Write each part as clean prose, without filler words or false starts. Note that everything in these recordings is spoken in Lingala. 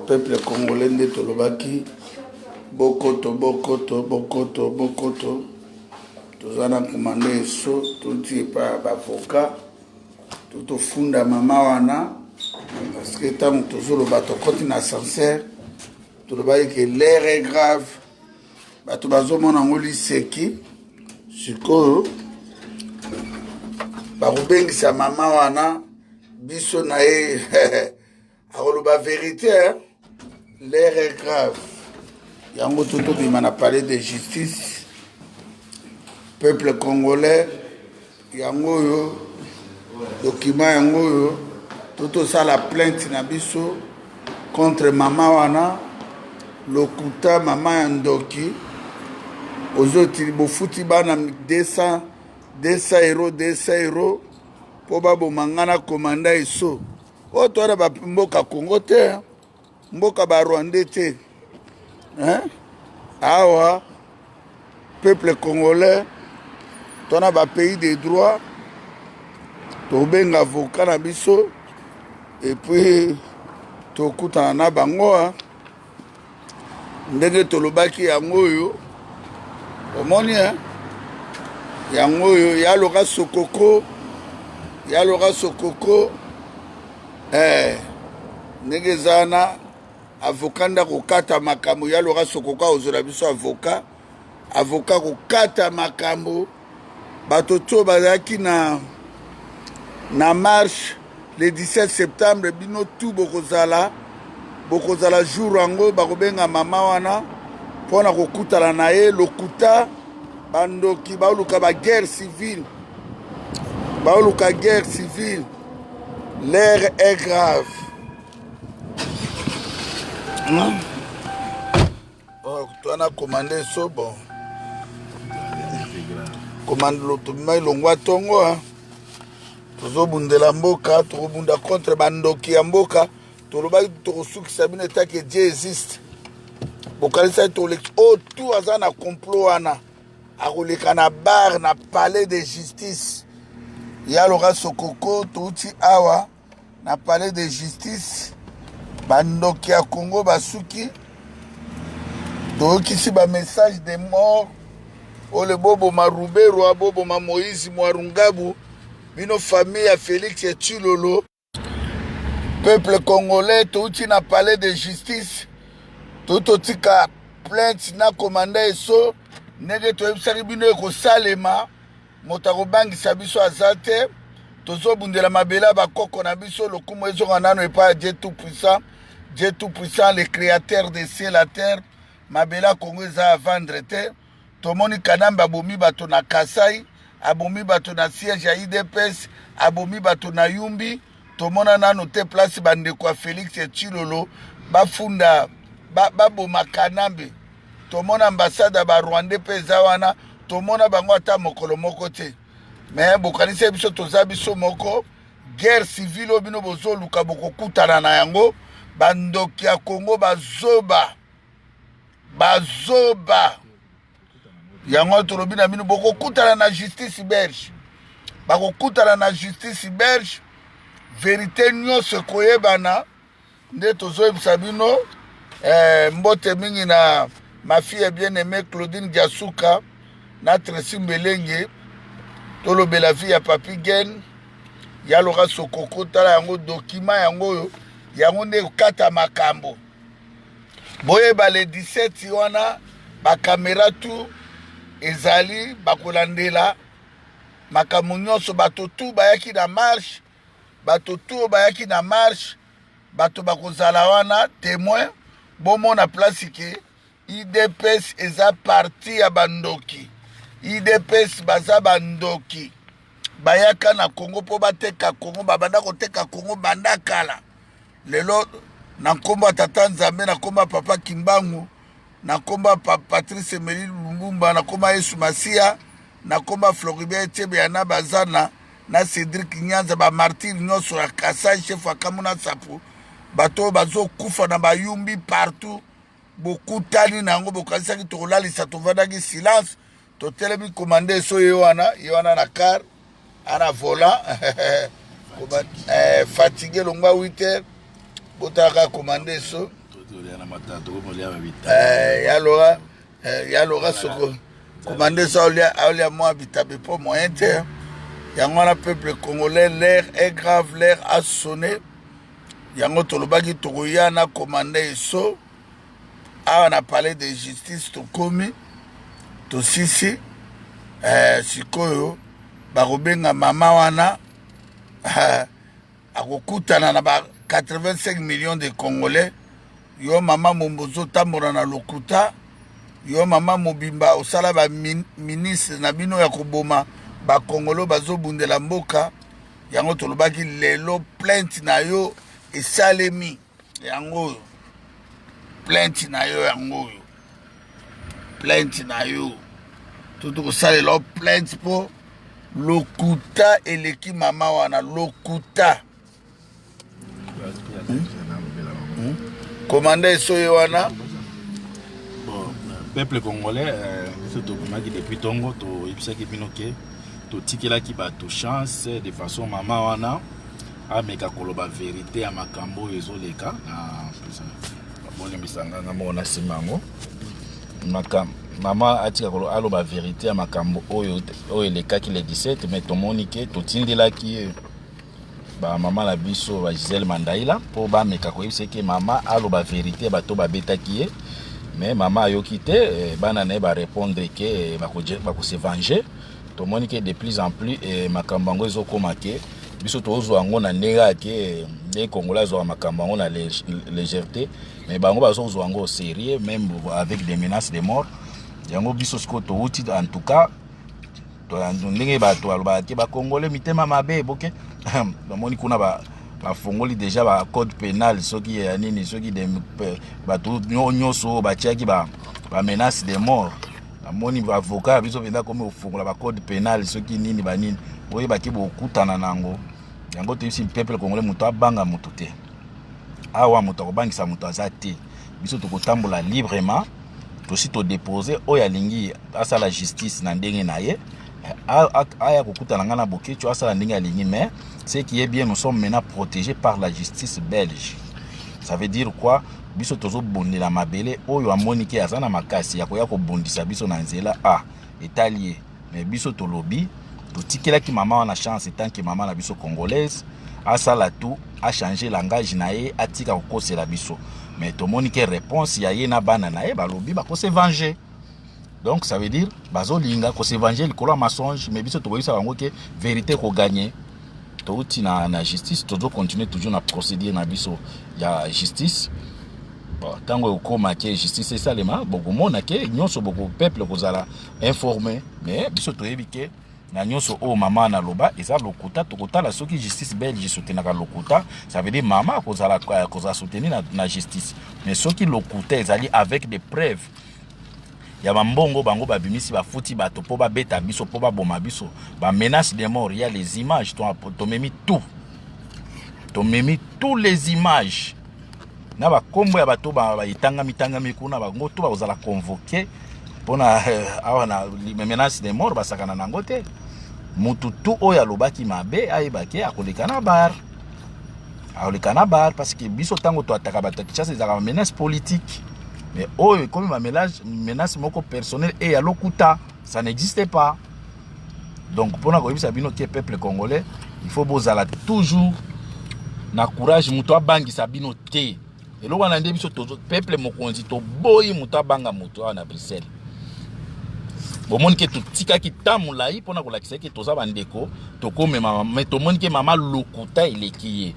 peuple congolais nde tolobaki bokoto bokoto bokoto bokoto tozana komande so tuti pa bavocat tutofunda mama wana parce que tant tozoloba tokoti na ascenseur tolobaki que l'air est grave bato bazomona ngo liseki sikoyo bakobengisa mama wana biso na ye akoloba vérité l'air est grave yango totobima na palais de justice peuple congolais yango oyo document yango oyo totosala plainte na biso contre mama wana lokuta mama ya ndoki ozotili bofuti bana 200 euros po baboma nga na komanda eso oyo towana bamboka Congo te mboka barwandais te awa peuple congolais tona bapays de droit tobenga avocat na biso et puis tokutana na bango ndenge tolobaki yango oyo omoni yango oyo yaloka sokoko ndenge eza na avocat nda kokata makambo yaloka sokoko aozola biso avocat kokata makambo bato to bazalaki na marche le 17 septembre bino tu bokozala jour yango bakobenga mama wana mpona kokutana na ye lokuta bandoki baoluka guerre civile l'air est grave twana komande so bon komande lotobima ilongwa tongo tozobundela mboka tokobunda contre bandoki ya mboka tolobaki tokosukisa bino etake Dieu existe bokalisaki toleki oyo tu aza na complot wana akoleka na bar na palais de justice yaloka sokoko touti awa na palais de justice bandoki ya Congo basuki toyokisi bamessage de mort ole boboma Ruberu aboboma Moïse Mwarungabu bino famille ya Félix Tshilolo peuple congolais touti na palais de justice tototika plainte na komanda eso ndenge toyebisaki bino ekosalema moto akobangisa biso aza te tozobundela mabele ya bakoko na biso lokumu ezonga nano epai ya Dieu tout puissant le créateur des cieux la terre mabele ya Congo eza ya vendre te tomoni Kanambe abomi bato na Kasai abomi bato na siège ya IDPS abomi bato na Yumbi tomona nano te place bandeko ya Félix Tshilolo bafunda baboma Kanambe tomona ambassade ya barwandais mpe eza wana tomona bango ata mokolo moko te me bokanisi biso toza biso moko guerre civile oyo bino bozoluka bokokutana na yango bandoki ya Congo bazoba yango tolobi na bino bokokutana na justice belge bakokutana na justice belge vérité nyonso ekoyebana nde tozoyebisa bino mbote mingi na ma fille bien-aimée Claudine Diasuka na Tracy Mbelenge tolobela vie ya Papi Gen yaloka sokoko tala yango document yango nde kata makambo boyeba le 17 wana bakamera tu ezali bakolandela makambo nyonso bato tu bayaki na marche bato bakozala wana témoin bomona place ke IDPS eza parti ya bandoki IDPS baza bandoki bayaka na Congo po bateka Congo babanda koteka Congo banda kala lelo na nkombo ya tata Nzambe na nkombo ya papa Kimbangu na nkombo ya Patrice Emery Lumumba na nkombo ya Yesu Masia na nkombo ya Floribert Chebeya bazana na Cédric Nyanza ba martyr nyonso ya Kasai chef akamuna sapo bato bazokufa na bayumbi partout bokutani nango bokanisaki tokolalisa tovandaki silence totelemi komande so ye wana na car ana volant fatigué longwa 8 heures botaka komande so ya lora soko commandé ça olia moi bitabe pour moyen terme. Yango na peuple congolais, l'air est grave, l'air a sonné. Yango tolobaki tokoya na commandé eso. Ah, on a parlé de justice to komi to sisi sikoyo bakobenga mama wana akokutana na ba 85 millions de Congolais. Yo mama mombozo tambola na lokuta. Yo mama mobimba osala ba ministre na bino ya koboma ba Congolo bazobundela mboka. Yango tolobaki lelo plainte na yo esalemi yango plainte na yo yango plainte na yo tout kosalela plainte po lokuta eleki mama wana lokuta commandé soye wana peuple congolais surtout depuis tongo to ibisaki binoke to tikelaki bato chance de façon mama wana ameka koloba vérité ya makambo ezoleka na bone misanga na mona simango mama atika kolo aloba vérité ya makambo oyo elekaki le 17 mais tomoni ke totindelaki ba mama la biso ba Gisèle Mandaïla po ba meka koyebisa ke mama aloba vérité bato babetaki ye mais mama ayoki te bana na ba répondre ke ba ko se venger tomoni ke de plus en plus makambo ngo ezokoma ke biso tozwa ngo na ndenge ke les Congolais zo makambo ngo na légèreté mais bango bazozwa ngo au sérieux même avec des menaces de mort yango biso siko to uti en tout cas to ndenge bato aloba ke ba Congolais mitema mabe boke bamoni kuna ba fongoli déjà ba code pénal soki ya nini soki de bato nyonso batiaki ba menace de mort amoni ba avocat biso penda comme ofongola ba code pénal soki nini ba nini oye baki bokutana nango yango te si peuple congolais muto abanga muto te awa muto kobangisa muto azate biso tokotambola librement tosi to déposer oya lingi asala justice na ndenge na ye aya kokutana ngana bokecho asala ndenge alingi mais ce qui est bien nous sommes maintenant protégés par la justice belge. Ça veut dire quoi? Biso tozo bondela mabele oyo amoni ke azana makasi ya koya ko bondisa biso na nzela étalier mais biso to lobby to tikela ki mama wana chance tant que maman na biso congolaise asala tout a changer langage na ye atika kokosela biso mais to moni ke réponse ya ye na bana na ye ba lobby ba ko se venger. Donc ça veut dire bazo linga ko se venger le kolo mensonge mais biso to boyisa bango ke vérité ko gagner. Touti na justice tozo continuer toujours na procédure na biso ya justice. Bon tango okoma ke justice esalema bokomona ke nyonso boko peuple kozala informé mais biso toyebi ke na nyonso o mama na loba eza lokuta tokotala soki justice belge soutenaka lokuta ça veut dire mama kozala soutenir na justice mais soki lokuta ezali avec des preuves ya bambongo bango babimisi bafuti bato po babeta biso po baboma biso ba menace de mort, il y a les images to memi tous les images na ba kombo ya bato ba itanga mitanga mikuna bango to bazala convoquer pona awa na menace de mort basakana nango te mutu tu oya lobaki mabe ayebaki akolekana bar parce que biso tango to ataka bato kichasa ezaka menace politique. Mais oh, comme ma menace moko personnel et à lokuta, ça n'existait pas. Donc pour nous sabino qui est peuple congolais, il faut bozala toujours na courage muto bangi sabino te. Et là on a dit biso peuple mokonzi to boyi muto banga muto na Bruxelles. Bon monde que tout tika ki tamulai pona ko lakisa ke toza bandeko to comme mama mais to monde que mama lokuta il est qui.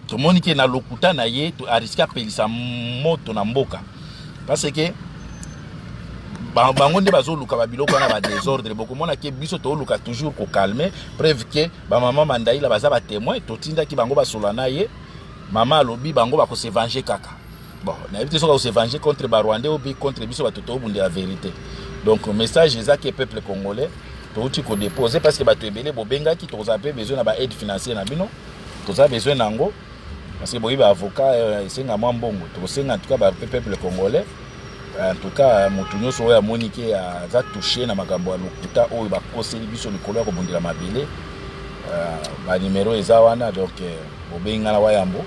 To monde que na lokuta na ye to ariska pelisa moto na mboka. Parce que bango nde bazoluka babiloko na ba désordre bokomona ke biso to luka toujours ko calmer preuve que ba maman Mandaïla baza ba témoin to tinda ki bango basola na ye mama lobi bango ba ko se venger kaka bon na éviter so ko se venger contre ba Rwandais ou bi contre biso ba toto bunde la vérité. Donc message ezaki peuple congolais to uti ko déposer parce que bato ebele bobenga ki to za besoin na ba aide financière na bino to za besoin nango parce que boyi ba avocat senga mwambongo to senga en tout cas ba peuple congolais. En tout cas motunyo so ya monike za toucher na makambo ya lokuta oyo ba koseli biso likolo ya kobundela mabele ba numéro eza wana donc bobenga na wayambo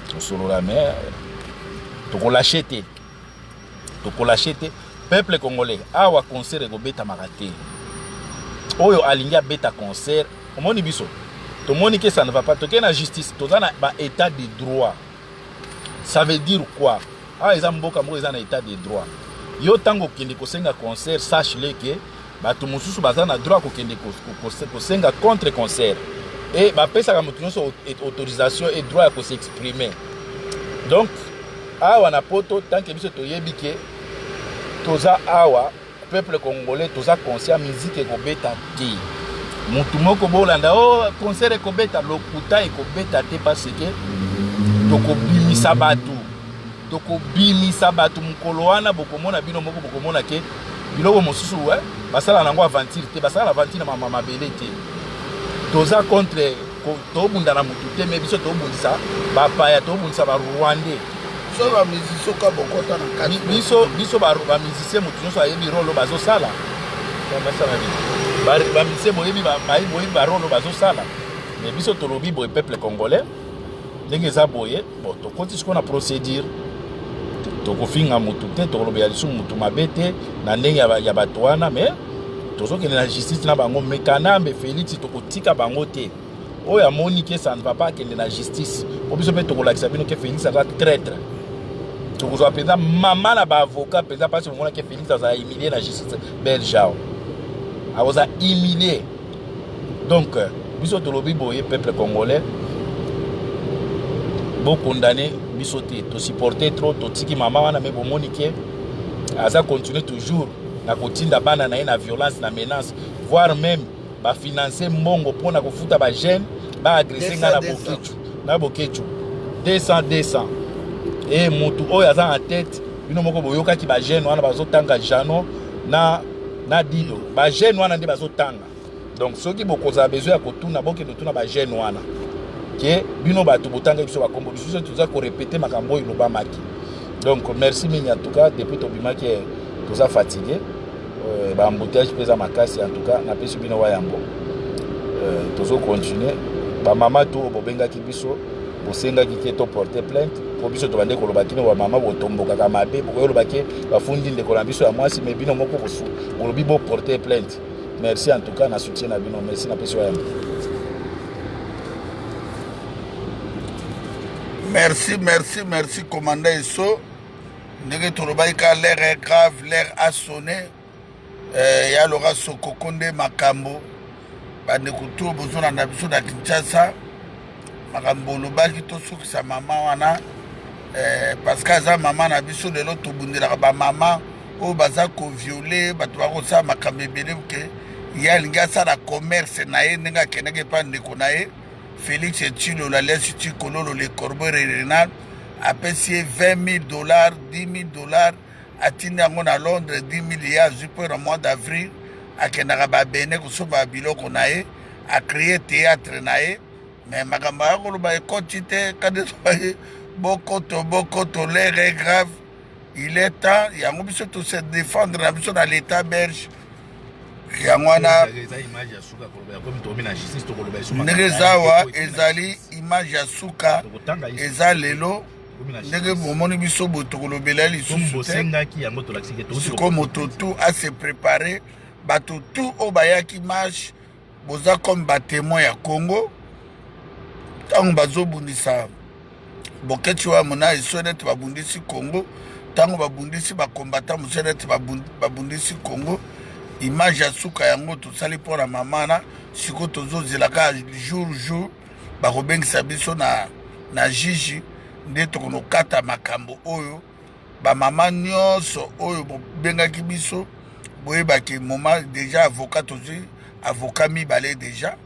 tosolola mais tokolâche te tokolâche te peuple congolais awa concert ekobetamaka te oyo alingi abeta concert omoni biso tomoni que ça ne va pas toke na justice toza na ba état de droit. Ça veut dire quoi? Ah, ils ont mboka moko eza na état de droit. Yo tango kende kosenga concert sache le que bato mosusu baza na droit kokende kosenga contre concert et bapesaka moto nyonso autorisation et droit ya s'exprimer. Donc awa na poto tant que biso toyebi ke toza awa peuple congolais toza conscient musique ekobeta te mutu moko bolanda oh concert ekobeta lokuta ekobeta te parce que tokobimisa bato mukolo wana bokomona bino moko bokomona ke biloko mosusu basala nango aventure te basala aventure na mabele te toza contre tobunda na mutu te mais biso tobundisa bapaya tobundisa barwandais so ba musicien ka bokota na kati biso ba musicien mutu nyonso ayebi rolo bazosala ba musicien boyebi ba rolo bazosala mais biso tolobi boye peuple congolais ndenge eza boye bon tokoti siko na procédure tokofinga mutu te tokolobela lisusu mutu mabe te na ndenge ya bato wana mais tozokende na justice na bango mekanambe Félix tokotika bango te oyo amoni ke ça ne va pas akende na justice po biso mpe tokolakisa bino ke Félix aza traître tokozwa mpenza mama na baavocat mpenza mpasi omona ke Félix azala humilié na justice belge awa akoza humilié. Donc biso tolobi boye peuple congolais bokondane biso te tosupporte trop totiki mama wana me bomoni ke aza continue toujours na kotinda bana na ye na violence na menace voire même bafinancer mbongo mpona kofuta bajeune baagrese nga na bokechu 200 e mutu oyo aza na tête bino moko boyokaki bajeune wana bazotanga jano na dido bajeune wana nde bazotanga. Donc soki bokozala besoin ya kotuna bokende tuna bajeune wana ke bino bato botanga biso bakombo biso toza korepete makambo oyo lobamaki. Donc merci mingi en tout cas depuis tobimaki toza fatigué baembouteillage pesa makasi en tout cas napesi bino wayambo tozo continuer bamama to bobengaki biso bosengaki ke to porter plainte po biso tobande kolobaki no bamama botombokaka mabe bokolobaki bafundi ndeko na biso ya mwasi me bino moko bosu bolobi bo porter plainte. Merci en tout cas na soutien na bino merci napesi wayambo. Merci, commandant Esso. Ndenge tolobaika l'air est grave, l'air a sonné. Ya lora sokokonde makambo. Bande kutu bozona na biso na Kinshasa. Makambo lobaki to sukisa mama wana. Parce que za mama na biso lelo tobundela ba mama o baza ko violer bato ba ko sa makambe bele ke ya linga sa la commerce na ye ndenge keneke pa ndeko na ye. Félix Tshilo, la l'Institut Kololo, le Corbeau Rénal, a payé $20,000, $10,000, à Tinangon à Londres, 10 milliards, au mois d'avril, à Kenaraba Bene, qu'on a créé théâtre, mais Magamba, on a quantité, quand Bokoto, l'air est grave, il est temps, il y a un peu de se défendre dans l'État belge. Yangwana Nerezawa ezali image ya suka eza lelo ndenge bomoni biso botokolobela lisusu te siko moto tout a se préparer bato tout o bayaki marche boza comme batémoin ya Congo tango bazobundisa bokechi wa mona esonete babundisi Congo tango babundisi bakombata mosenete babundisi Congo. Image ya suka yango tosali pona mamana siko tozozelaka jour bakobengisa biso na jiji nde tokonokata makambo oyo bamama nyonso oyo bobengaki biso boyebaki moment déjà avocat tozwi avocat mibale déjà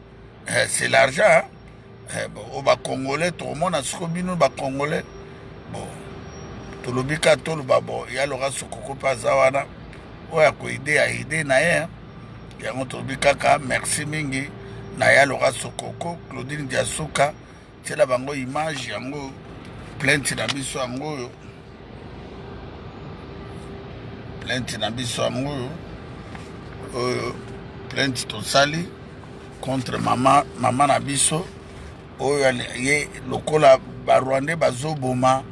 c'est l'argent au bacongolais tokomona siko bino bacongolais bon tolobika toloba bon ya lora sokoko paza wana oya ko aider na ye yango tobi kaka merci mingi na ya lora sokoko Claudine Diasuka tela bango image yango plainte na biso yango plainte tosali contre mama na biso oyo ye lokola ba Rwandais bazoboma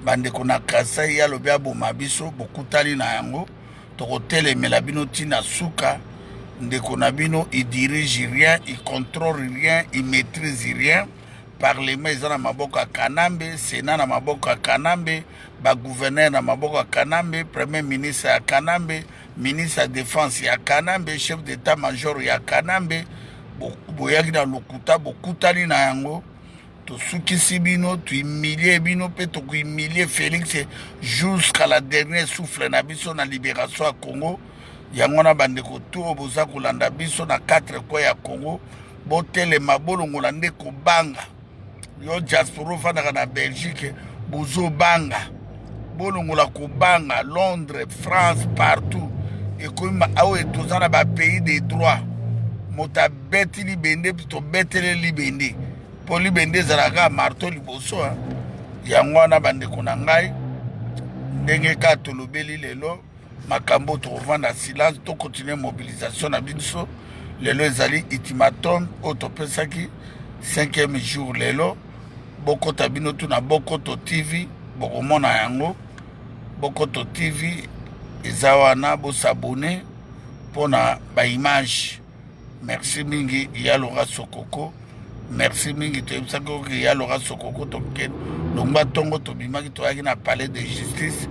bandeko na Kasai alobi aboma biso bokutali na yango tokotelemela bino tina suka. Ndeko na bino il dirige rien, il contrôle rien, il maîtrise rien. Parlement eza na maboko ya Kanambe, Sénat na maboko ya Kanambe, ba gouverneur na maboko ya Kanambe, premier ministre ya Kanambe, ministre ya défense ya Kanambe, chef d'état-major ya Kanambe. Boyaki na lokuta bokutani na yango tosukisi bino tuhumilie bino pe tokuhumilie Félix jusqu'à la dernière souffle na biso na libération ya Congo. Yango na bandeko to boza kolanda biso na 4 coins ya Congo botelema bolongola nde kobanga yo diaspora fandaka na Belgique bozo banga bolongola kobanga Londres, France, partout ekomi awo etoza na ba pays de droit mota beti libende to betele libende po libende zalaka marteau liboso yango wana bandeko na ngai ndenge ka tolobeli lelo makambo tovanda silence to continuer mobilisation na biso lelo ezali ultimatum otopesaki 5e jour lelo bokota bino tu na Bokoto TV bokomona yango Bokoto TV eza wana bosabone pona ba image. Merci mingi ya Laura Sokoko, merci mingi toyebisaki ya Laura Sokoko toke longba tongo tobimaki toyaki na palais de justice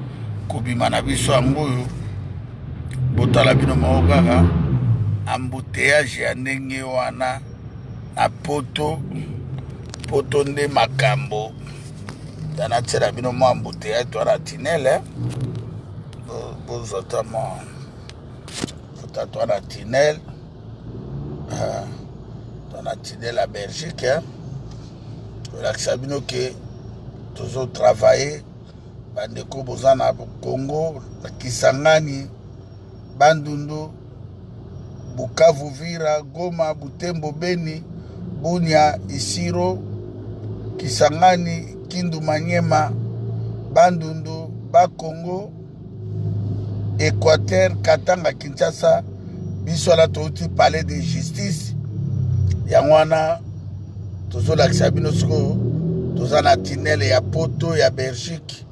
kobima na biso yango oyo botala bino moko kaka embouteillage ya ndenge wana na poto nde makambo tana tiela bino mwa embouteillage toana tinele bozota mwa fota toana tinele toana tinele ya Belgique tolakisa bino ke tozo travailler bandeko boza na Congo na Kisangani, Bandundu, Bukavu, Vira, Goma, Butembo, Beni, Bunia, Isiro, Kisangani, Kindu, Manyema, Bandundu, Bakongo, Équateur, Katanga, Kinshasa, biso la touti palais de justice. Yangwana tozo lakisa bino siko toza na tinele ya poto ya Belgique.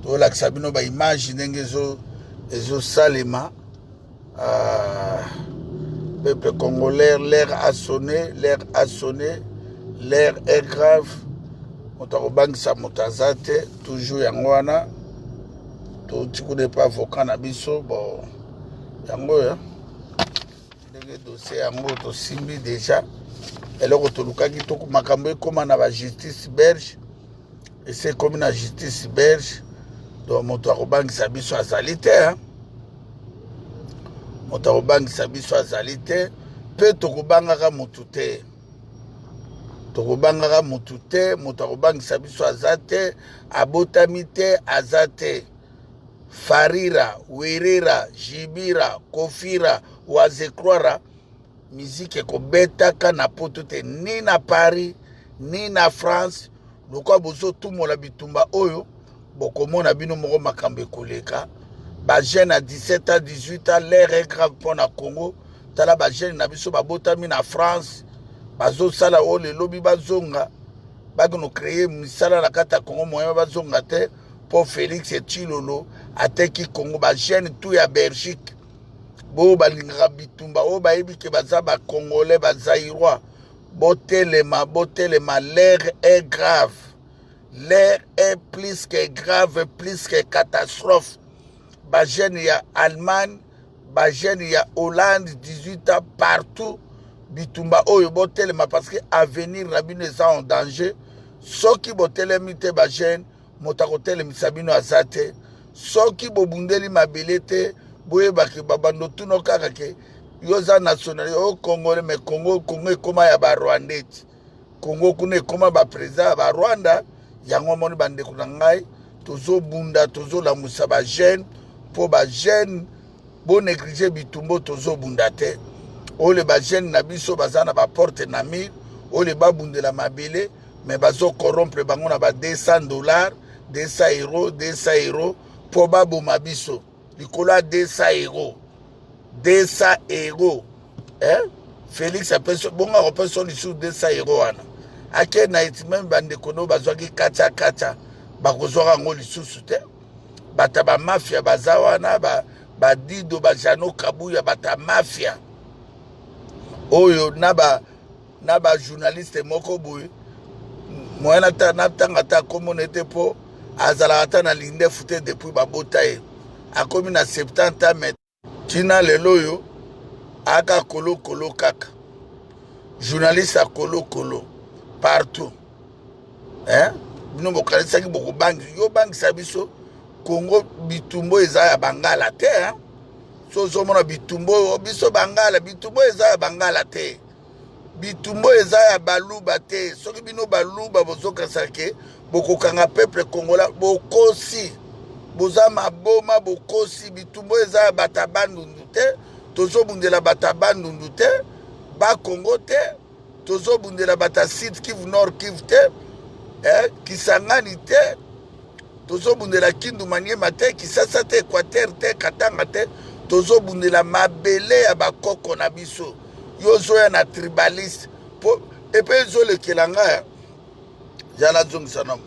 To lakisa bino ba image ndenge ezo salema. Peuple congolais, l'air a sonné, l'air est grave. Motarobangisa motazate, toujours yangwana. To tikune pas avocat na biso, bon, yango ya. Ndenge dossier yango to simbi déjà. Eloko to lukaki to makambo ekoma na ba justice belge. Et c'est comme na justice belge. Donc motarobangisa biso azali te, hein. Motarobangisa biso azali te, pe tokobangaka mutu te. Tokobangaka mutu te, motarobangisa biso azate, abotami te, azate. Farira, Werera, Jibira, Kofira, Wazekroara, musique ekobetaka na poto te, ni na Paris, ni na France. Lokwa bozo tumola bitumba oyo, bokomona bino moko makambo ekoleka. Ba jeune à 17 ans, 18 ans, l'air est grave pour na Congo. Tala ba jeune na biso babotami na France. Bazo sala o le lobby bazonga. Bagono créer misala la kata Congo moyen bazonga te pour Félix Tshilolo ateki Congo ba jeune tout ya Belgique. Bo balinga bitumba o ba yebi ke baza ba Congolais ba Zaïrois. Botelema, l'air est grave. L'air est plus que grave, plus que catastrophe. Bajen ya Allemagne, Bajen ya Hollande, 18 ans partout. Bitumba oyo botelema parce que avenir rabino est en danger. Soki botelemi te Bajen, motakotelemi sabino azate. Soki bobundeli mabelete, boye baki babando tuno kaka ke yoza national o Congolais mais Congo ekoma ya ba Rwandais. Congo kuna ekoma ba président ba Rwanda. Yango moni bande kuna ngai tozo bunda tozo lamusa ba jeune po ba jeune bo négliger bitumbo tozo bunda te ole ba jeune na biso bazana ba porte na mire ole ba bundela mabele mais bazo corrompre bango na ba $200 200 euros po ba boma biso likola 200 euros Félix appelle bonga repose sur 200 euros wana ake na itimem bande kono bazwaki kacha bakozwaka yango lisusu te bata bamafia baza wana badido bajano kabuya bata mafia oyo na bajournaliste moko boye moyena natanga ta komona ete mpo azalaka ata na lindefu te depuis babota ye akomi na 70 ans mais ntina lelo oyo aka kolokolo kaka journaliste akolokolo partout bino bokanisaki bokobangi yo bangisa biso Congo bitumbo eza ya bangala te so ozomona bitumbo biso bangala bitumbo eza ya bangala te bitumbo eza ya baluba te soki bino baluba bozokasa ke bokokanga peuple congolais bokosi boza maboma bokosi bitumbo eza ya bata bandundu te tozobundela bata bandundu te bakongo te tozobundela bata sud kivu nord kivu te kisangani te tozobundela kindu maniema te kisasa te équateur te katanga te tozobundela mabele ya bakoko na biso yo ozoya na tribaliste epe ezolekela ngai jana zongisa namo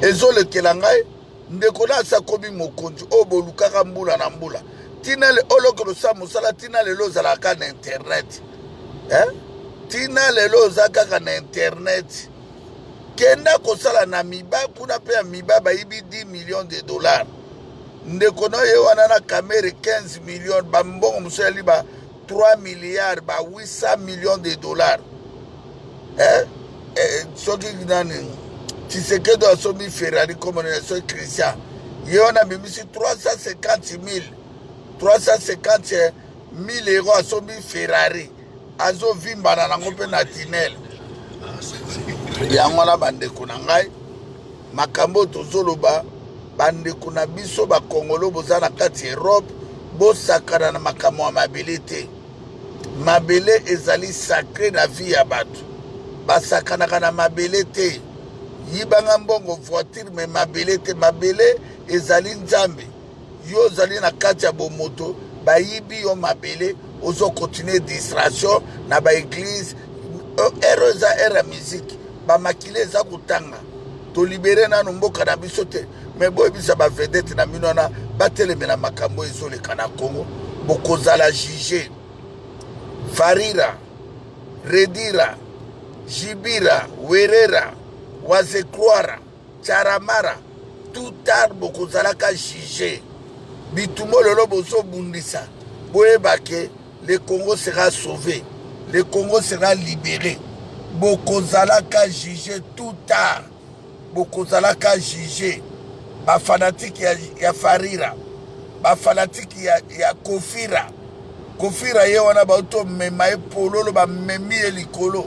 ezolekela ngai ndeko na asa komi mokonzi oyo bolukaka mbula na mbula tina olokelo sa mosala tina lelo ozalaka na internet tina lelo oza kaka na internet kenda kosala na miba kuna pe ya miba bayibi 10 millions de dollars ndeko no ye wana na kamere 15 millions bambongo mosusu yali ba 3 milliards ba 800 millions de dollars soki nani Tshisekedi asomi Ferrari comme on Christian ye wana bimisi 350 000 euros asomi Ferrari azo vimbana nango pe na tinel yango na bandeko na ngai makambo tozoloba bandeko na biso bakongolo boza na kati Europe bosakana na makambo ya mabele te mabele ezali sacré na vie ya bato basakanaka na mabele te yibanga mbongo voiture me mabele te mabele ezali nzambe yo ozali na kati ya bomoto bayibi yo mabele ozo continuer distraction na baeglise ero eza era musique bamakile eza kutanga tolibere nano mboka na biso te me boyebisa bavedete na bino wana bateleme na makambo ezoleka na Congo bokozala juge Farira Redira Jibira Werera Wazekroara Charamara tout tard bokozalaka juge bitumo lelo bozo bundisa boyebake le Congo sera sauvé le Congo sera libéré bokozalaka juge tout tard bokozalaka juge ba fanatique ya Farira ba fanatique ya Kofira ye wana ba auto mema e pololo ba memi elikolo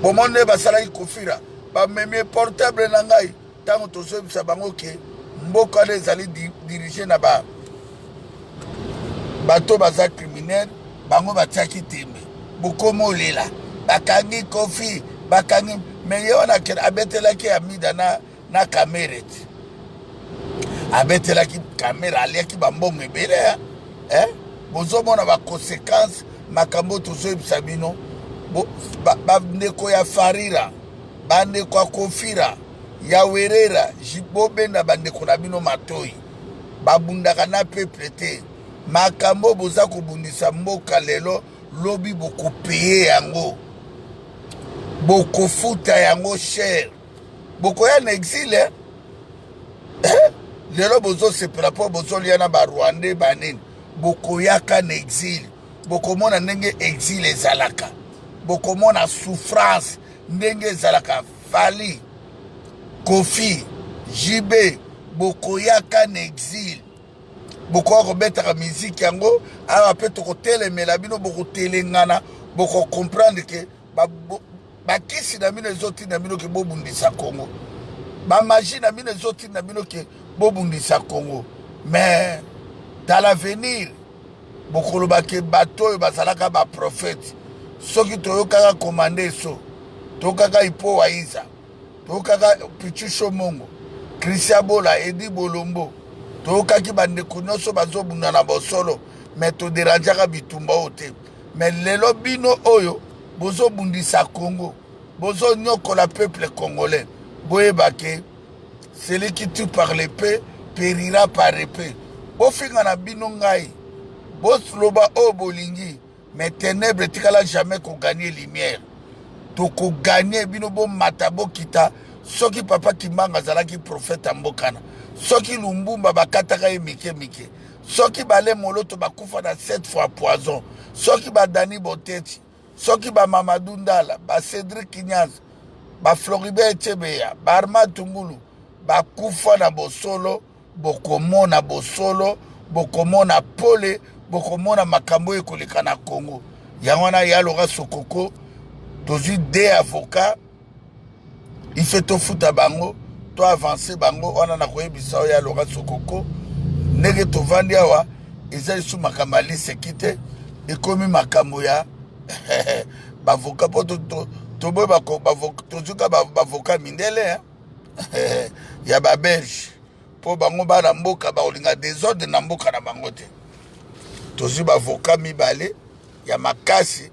bomonde basalaki Kofira ba memi portable na ngai tango tozobisa bango ke mboka le ezali dirige na bato baza criminel bango batiaki tembe bokomo lela bakangi Kofi bakangi me ye wana abetelaki amida na kamera ti abetelaki kamera aliaki bambongo ebele bozomona baconséquence makambo tozoyebisa bino bandeko ya Farira bandeko ya Kofira ya Werera jibobenda bandeko na bino matoi babundaka na peuple te makambo boza kobundisa mboka lelo lobi bokopeye yango bokofuta yango cher bokoya na exil lelo bozosepela mpo bozolia na barwandais banini bokoyaka na exil bokomona ndenge exil ezalaka bokomona souffrance ndenge ezalaka Fali Kofi Jibe bokoyaka na exil bokoya kobetaka miziki yango awa mpe tokotelemela bino bokotelengana bokokomprendre ke bakisi na bino ezotinda bino ke bobundisa Congo bamagie na bino ezotinda bino ke bobundisa Congo mais dans l'avenir bokoloba ke bato oyo bazalaka baprofete soki toyokaka komande so toyokaka Ipo Waiza toyokaka Pichu Shomongo Christian Bola Edi Bolombo toyokaki bandeko nyonso bazobunda na bosolo me toderanjaka bitumba oyo te me lelo bino oyo bozobundisa Congo bozonyokola peuple congolais boyebake celui qui tue par l'épée périra par épée. Bofinga na bino ngai bosloba o bolingi mais ténèbres tikala jamais ko gagner lumière. To ko gagner bino bo mata bo kita soki papa Kimbanga zalaki prophète ambokana. Soki Lumbumba bakataka ye mike mike. Soki bale moloto bakufa na 7 fois poison. Soki ba Dani Boteti. Soki ba Mamadou Ndala, ba Cédric Kinyaz, ba Floribert Chebeya, ba Armand Tungulu, ba kufa na bosolo, bokomona bosolo, bokomona pole, bokomona makambo ekoleka na Congo. Yangwana ya Laurent Sokoko, tozu des avocats, il fait tout fouta bango, to avancer bango, on a koyebisa ya Laurent Sokoko, nege to vandi awa, eza isu makambo ali sekite, ekomi makambo ya bavoka po toboy tozuka bavoka mindele ya babelge po bango bana mboka baolinga desordre na mboka na bango te. Tozwi bavoka mibale ya makasi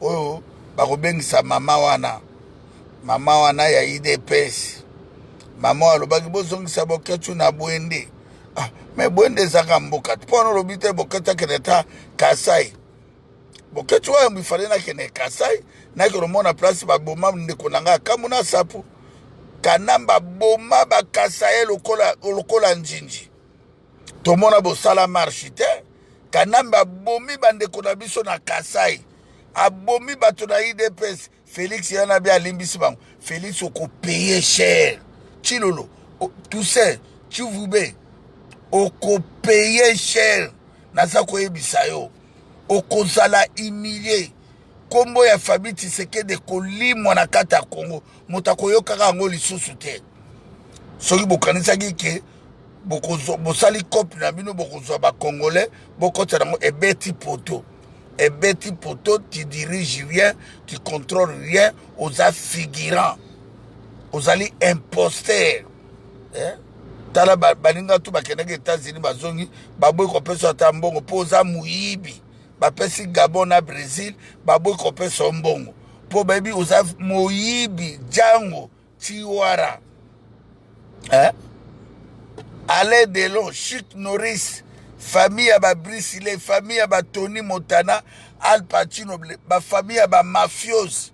oyo bakobengisa mama wana ya IDPS. Mama alobaki bozongisa boketu na bwende. Me bwende ezaka mboka mpo na lobi te boketu akende ta Kasai. Boketu wa mifale na kene Kasai na kiromona place ba boma ndeko nanga kamuna sapu kanamba boma ba Kasai lokola njinji tomona bo sala marche te kanamba bomi bandeko na biso na Kasai abomi bato na IDPS. Félix yana bi alimbisi bango. Félix oko payer cher Chilolo tout ça Chivube oko payer cher naza koyebisa yo okozala humilié kombo ya Fabi Tshisekedi kolimwa na kata ya Congo moto akoyokaka yango lisusu te. Soki bokanisaki ke bosali kopi na bino bokozwa bakongolais bokota nango ebeti poto, tu diriges rien, tu contrôles rien, oza figurant, ozali imposteur. Tala baninga tu bakendaki États-Unis bazongi baboyi kopesa ata mbongo po oza muyibi. Bapesi Gabon na Brésil, baboyi kopesa mbongo. Po baby oza moyibi, Django, Tiwara. Alain Delon, Chic Norris, famille ya ba Brisile, famille ya ba Tony Montana, Al Pacino, ba famille ya ba mafios.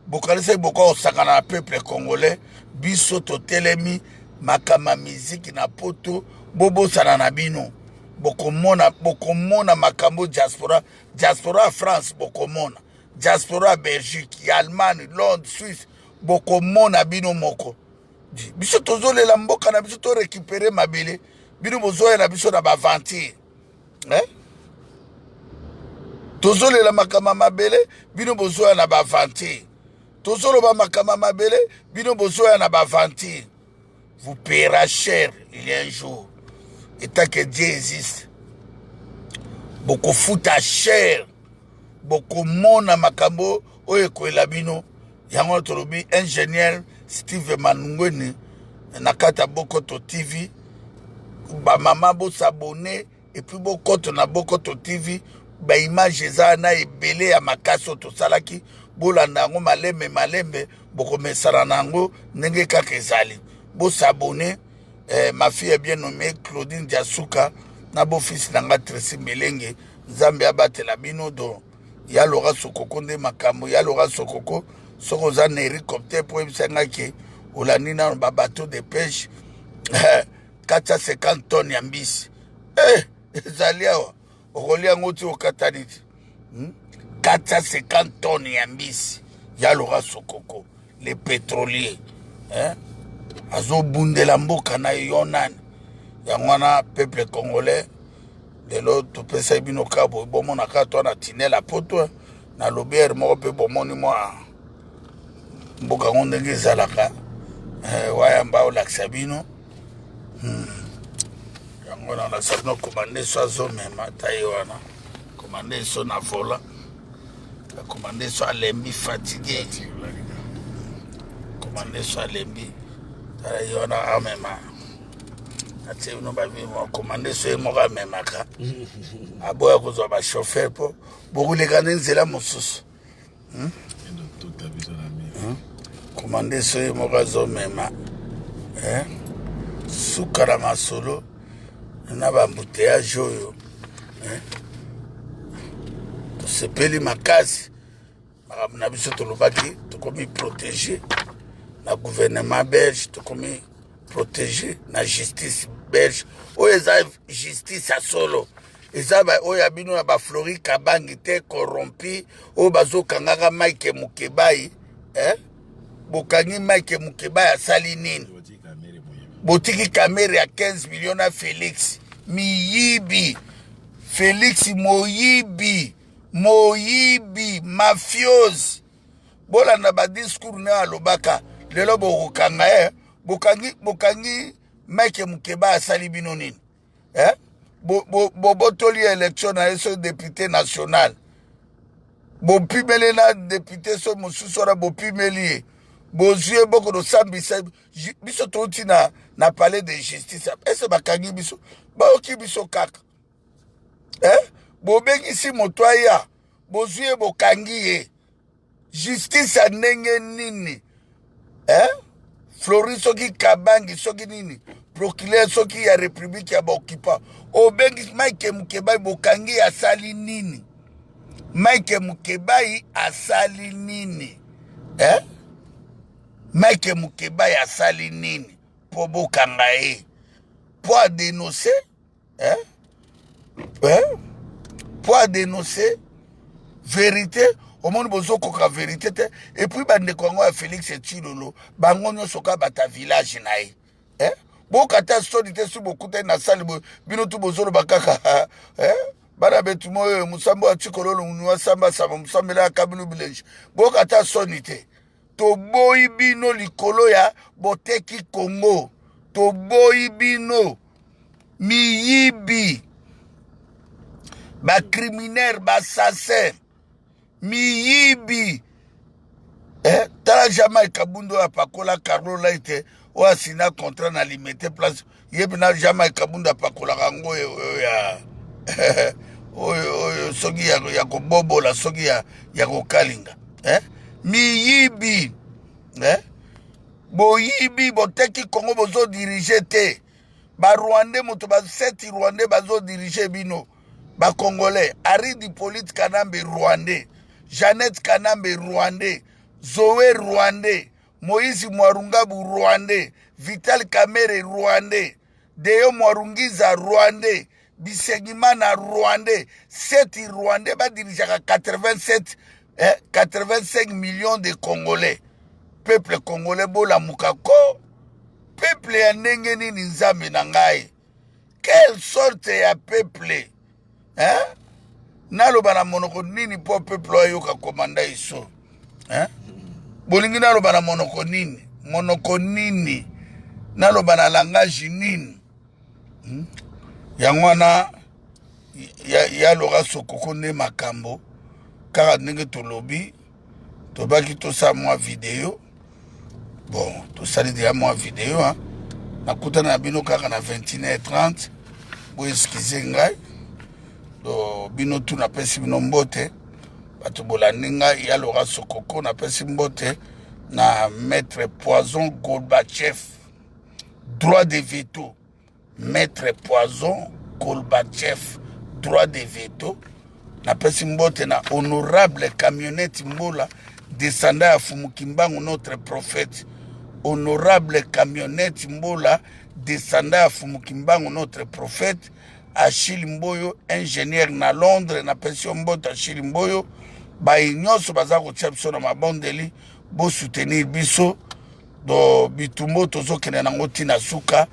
Bokalise boko osakana na peuple congolais, biso totelemi makama musique na poto, bobo sana na bino. Bokomona makambo diaspora France bokomona diaspora Belgique Allemagne Londres Suisse bokomona bino moko biso tozolela mboka na biso to récupérer mabele bino bozoya na biso na baventure tozolela makama mabele bino bozoya na baventure tozoloba makama mabele bino bozoya na baventure. Vous paiera cher il y a un jour. Et tant que Dieu existe, beaucoup fouta cher, beaucoup mona makambo, oye koelabino, yango tolobi ingénieur Steve Manungweni, nakata Bokoto TV, ba mama bo s'abonner, et puis Bokoto na Bokoto TV, ba image eza na ebele ya makaso to salaki, bolanda ngo malembe, boko mesara nango, nenge kaka ezali, bo s'abonner. Ma fille est bien nommée Claudine Diasuka, nabo fils nanga Tracy Melenge, Nzambe abatela bino do ya Laurent Sokoko nde makambo ya Laurent Sokoko soko za na hélicoptère po ebisanga ke olani na ba bateau de pêche 450 tonnes ya mbisi ezali awa okolia ngoti okatani 450 tonnes ya mbisi ya Laurent Sokoko les pétroliers azo bundela mboka na yonani yangwana peuple congolais lelo topesa bino kabo bomona ka to na tinela poto na lobier moko pe bomoni mwa mboka ngonde ngezalaka wayamba olakisa bino yangwana na sabino komande so azomema taiwana komande so na vola komande so alembi fatigué komande so alembi yona amema ati uno babi mo komande so emoka memaka aboya kozwa ba chauffeur po bokuleka nzela mosusu commandé soye mokazo mema sukara masolo na bambouteillage oyo tosepeli makasi makambo na biso tolobaki tokomi protégé na gouvernement belge tokomi protégé na justice belge oyo eza justice ya solo eza oyo ya bino ya baflori kabangi te corrompi oyo bazokangaka Mike Mukebai bokangi Mike Mukebai asali nini botiki kamere ya 15 millions na Félix miyibi Félix moyibi mafiose bolanda badiscours ne alobaka lelo bokokanga bokangi Mike Mukebai asali bino nini botoli élection na yeso député national bopimeli na député so mosusu wana bopimeli ye bozwi boko dosambisa biso touti na palais de justice ese bakangi biso baoki biso kaka bobengisi moto aya bozwi ye bokangi ye justice ya ndenge nini Flori soki kabangi soki nini procureur soki ya république ya baokipa obengi Mike Mukebai bokangi asali nini Mike Mukebai asali nini Mike Mukebai asali nini po bokanga ye po adénoncer po adénoncer vérité omoni bozokoka vérité te et puis bandeko yango ya Félix Tshilolo bango nyonso ka bata village na ye bokata soni te su bokutani na sali bino tu bozoloba kaka bana betumo oyo musambo achikololo nuwa samba samba musambela akabinu village bokata soni te toboyi bino likolo ya boteki Congo toboyi bino miyibi bacriminaire bassassin miyibi tala jamais kabundu apakola Carola ite o asina contrat na limité place yebina jamais kabundu apakola kango ya oyo soki ya kobobola soki ya kokalinga miyibi boyibi boteki Congo bozo dirige te ba Rwandais moto ba 7 Rwandais bazo dirige bino ba Congolais Aridi Polite Kanambe Rwandais Jeannette Kanambe Rwandais Zoé Rwandais Moïse Mwarungabu Rwandais Vital Kamere Rwandais Deo Mwarungiza Rwandais Bisengimana Rwandais 7 Rwandais ba dirijaka 85 millions de Congolais peuple congolais bola mukako peuple ya ndenge nini nzambe na ngai quelle sorte ya peuple naloba na monoko nini po peuple ayoka komanda iso bolingi naloba na monoko nini naloba na langage nini yango wana yaloka sokoko nde makambo kaka ndenge tolobi tobaki tosala mwa video bon tosali deya mwa video nakutana na bino kaka na 21h30 boeskize ngai do bino tu napesi bino mbote bato bolandi ngai yaloka sokoko napesi mbote na maître Poison Gorbachev droit de veto maître Poison Gorbachev droit de veto napesi mbote na honorable camionnette Mbola descendant à Fumukimbangu notre prophète honorable camionnette Mbola descendant à Fumukimbangu notre prophète Achille Mboyo ingénieur na Londres na pension mbote Achille Mboyo ba nyonso baza kotia biso na mabondeli bo soutenir biso do bitumbo tozokende nango tina suka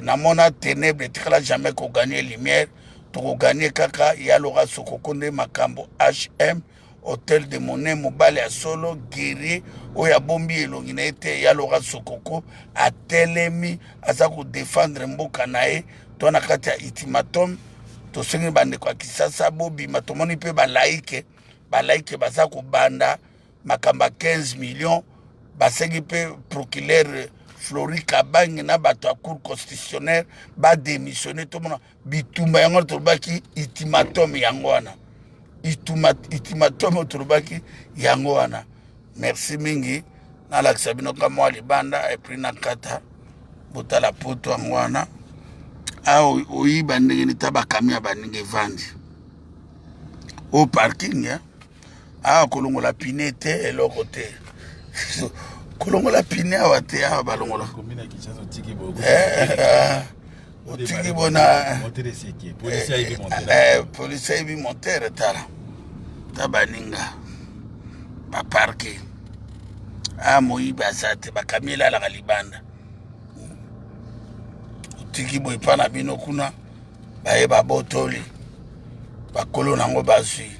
namona ténèbre tikala jamais ko gagner lumière to gagner kaka yaloka sokoko nde makambo HM Hôtel de Monet mobile ya solo guerrier oya bombi elongi na ete yaloka sokoko atelemi aza ko défendre mboka na ye to na kati ya ultimatum to sengi bande kwa kisasa bobi matomoni pe balaike baza ko banda makamba 15 millions basengi pe procureur Flori Kabangi na bato ya cour constitutionnelle ba démissionner to mona bitumba yango tobaki ultimatum yango wana ultimatum tobaki yango wana merci mingi nalakisa bino ka mwa libanda epris na kata botala poto yango wana awa oyiba ndenge nini ta bakami ya baninga evandi o parking awa kolongola pine te eloko te kolongola pine awa te awa balongola otiki bona polisi ayibi montere tala ta baninga baparke awa moyibi aza te bakami elalaka libanda otiki boye epa na bino kuna baye babotoli bakolo nango bazwi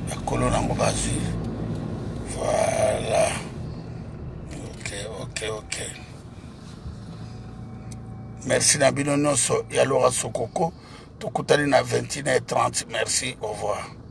bakolo nango bazwi voilà ok merci na bino nyonso ya Laura Sokoko tokutani na 21h30 merci au revoir.